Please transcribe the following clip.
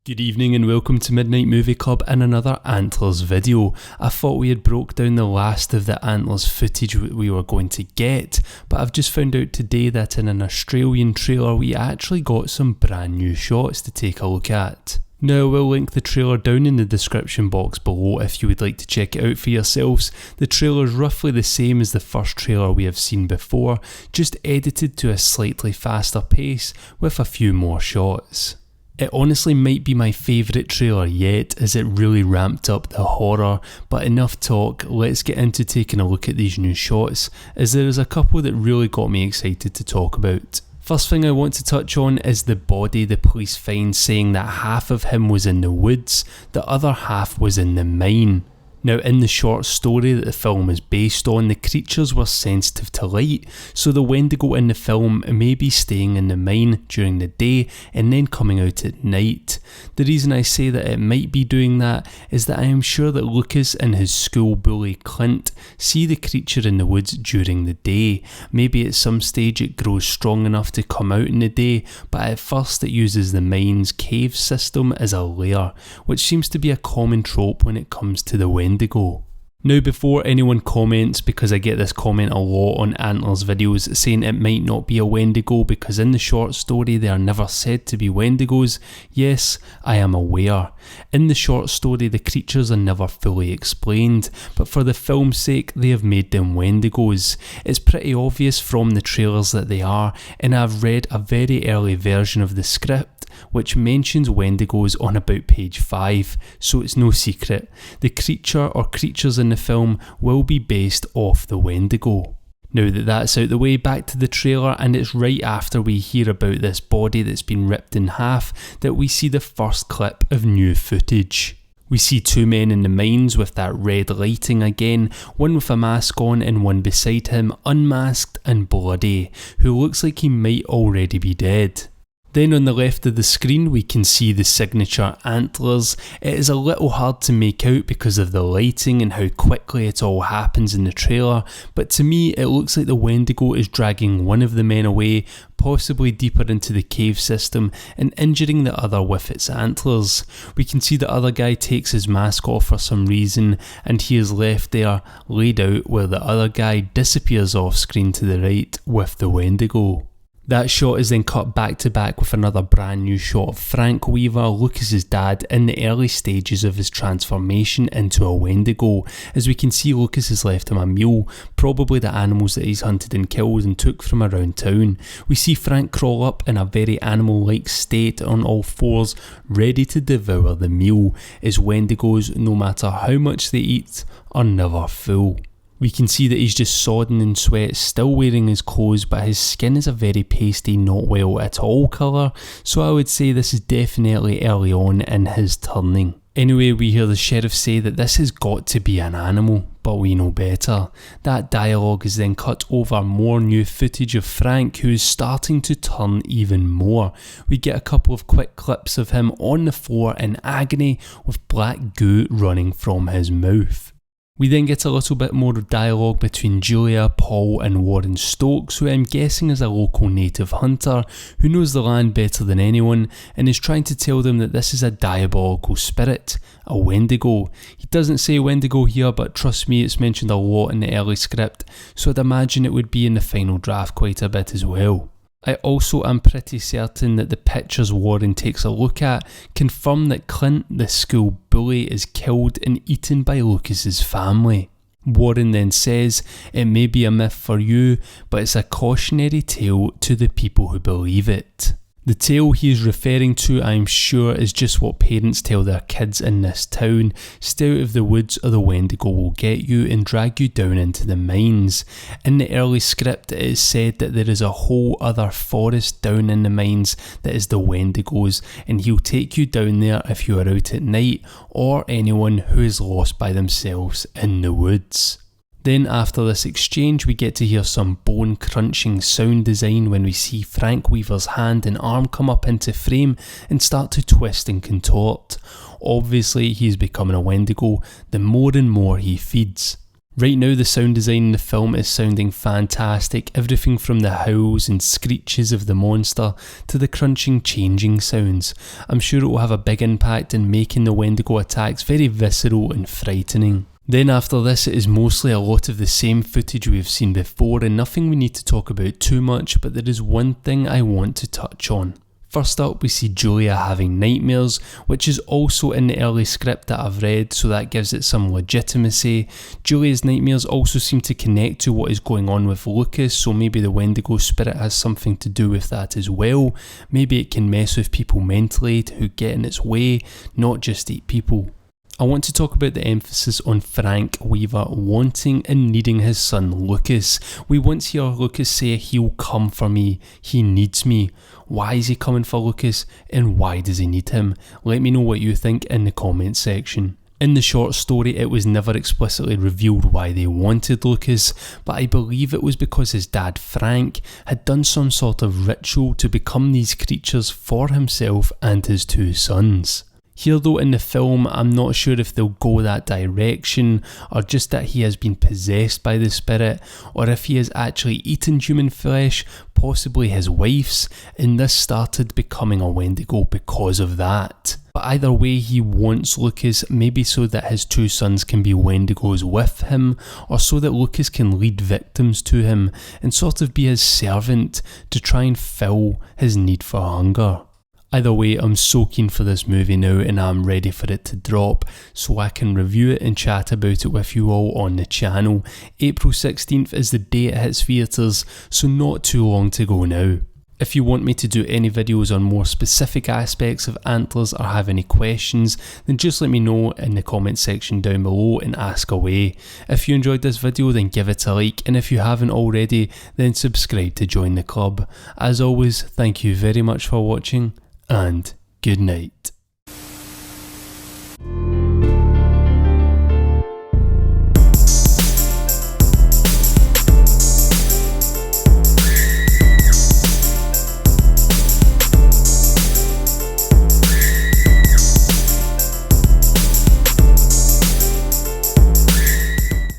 Good evening and welcome to Midnight Movie Club and another Antlers video. I thought we had broke down the last of the Antlers footage we were going to get, but I've just found out today that in an Australian trailer we actually got some brand new shots to take a look at. Now, we'll link the trailer down in the description box below if you would like to check it out for yourselves. The trailer is roughly the same as the first trailer we have seen before, just edited to a slightly faster pace with a few more shots. It honestly might be my favourite trailer yet, as it really ramped up the horror, but enough talk, let's get into taking a look at these new shots, as there is a couple that really got me excited to talk about. First thing I want to touch on is the body the police find, saying that half of him was in the woods, the other half was in the mine. Now, in the short story that the film is based on, the creatures were sensitive to light, so the Wendigo in the film may be staying in the mine during the day and then coming out at night. The reason I say that it might be doing that is that I am sure that Lucas and his school bully Clint see the creature in the woods during the day. Maybe at some stage it grows strong enough to come out in the day, but at first it uses the mine's cave system as a lair, which seems to be a common trope when it comes to the Wendigo. Now, before anyone comments, because I get this comment a lot on Antlers videos saying it might not be a Wendigo because in the short story they are never said to be Wendigos, yes, I am aware. In the short story the creatures are never fully explained, but for the film's sake they have made them Wendigos. It's pretty obvious from the trailers that they are, and I've read a very early version of the script which mentions Wendigos on about page 5, so it's no secret. The creature or creatures in the film will be based off the Wendigo. Now that that's out the way, back to the trailer, and it's right after we hear about this body that's been ripped in half that we see the first clip of new footage. We see two men in the mines with that red lighting again, one with a mask on and one beside him, unmasked and bloody, who looks like he might already be dead. Then on the left of the screen we can see the signature antlers. It is a little hard to make out because of the lighting and how quickly it all happens in the trailer, but to me it looks like the Wendigo is dragging one of the men away, possibly deeper into the cave system, and injuring the other with its antlers. We can see the other guy takes his mask off for some reason, and he is left there laid out while the other guy disappears off screen to the right with the Wendigo. That shot is then cut back to back with another brand new shot of Frank Weaver, Lucas's dad, in the early stages of his transformation into a Wendigo. As we can see, Lucas has left him a meal, probably the animals that he's hunted and killed and took from around town. We see Frank crawl up in a very animal-like state on all fours, ready to devour the meal, as Wendigos, no matter how much they eat, are never full. We can see that he's just sodden in sweat, still wearing his clothes, but his skin is a very pasty, not well at all colour, so I would say this is definitely early on in his turning. Anyway, we hear the sheriff say that this has got to be an animal, but we know better. That dialogue is then cut over more new footage of Frank, who is starting to turn even more. We get a couple of quick clips of him on the floor in agony with black goo running from his mouth. We then get a little bit more dialogue between Julia, Paul and Warren Stokes, who I'm guessing is a local native hunter who knows the land better than anyone and is trying to tell them that this is a diabolical spirit, a Wendigo. He doesn't say Wendigo here, but trust me, it's mentioned a lot in the early script, so I'd imagine it would be in the final draft quite a bit as well. I also am pretty certain that the pictures Warren takes a look at confirm that Clint, the school bully, is killed and eaten by Lucas's family. Warren then says, "It may be a myth for you, but it's a cautionary tale to the people who believe it." The tale he is referring to, I'm sure, is just what parents tell their kids in this town. Stay out of the woods or the Wendigo will get you and drag you down into the mines. In the early script it is said that there is a whole other forest down in the mines that is the Wendigos, and he'll take you down there if you are out at night, or anyone who is lost by themselves in the woods. Then after this exchange we get to hear some bone crunching sound design when we see Frank Weaver's hand and arm come up into frame and start to twist and contort. Obviously he's becoming a Wendigo the more and more he feeds. Right now the sound design in the film is sounding fantastic, everything from the howls and screeches of the monster to the crunching changing sounds. I'm sure it will have a big impact in making the Wendigo attacks very visceral and frightening. Then after this it is mostly a lot of the same footage we have seen before and nothing we need to talk about too much, but there is one thing I want to touch on. First up we see Julia having nightmares, which is also in the early script that I've read, so that gives it some legitimacy. Julia's nightmares also seem to connect to what is going on with Lucas, so maybe the Wendigo spirit has something to do with that as well. Maybe it can mess with people mentally who get in its way, not just eat people. I want to talk about the emphasis on Frank Weaver wanting and needing his son Lucas. We once hear Lucas say he'll come for me, he needs me. Why is he coming for Lucas and why does he need him? Let me know what you think in the comments section. In the short story it was never explicitly revealed why they wanted Lucas, but I believe it was because his dad Frank had done some sort of ritual to become these creatures for himself and his two sons. Here though in the film I'm not sure if they'll go that direction, or just that he has been possessed by the spirit, or if he has actually eaten human flesh, possibly his wife's, and this started becoming a Wendigo because of that. But either way he wants Lucas, maybe so that his two sons can be Wendigos with him, or so that Lucas can lead victims to him and sort of be his servant to try and fill his need for hunger. Either way, I'm so keen for this movie now and I'm ready for it to drop so I can review it and chat about it with you all on the channel. April 16th is the day it hits theatres, so not too long to go now. If you want me to do any videos on more specific aspects of Antlers or have any questions, then just let me know in the comment section down below and ask away. If you enjoyed this video then give it a like, and if you haven't already then subscribe to join the club. As always, thank you very much for watching and good night.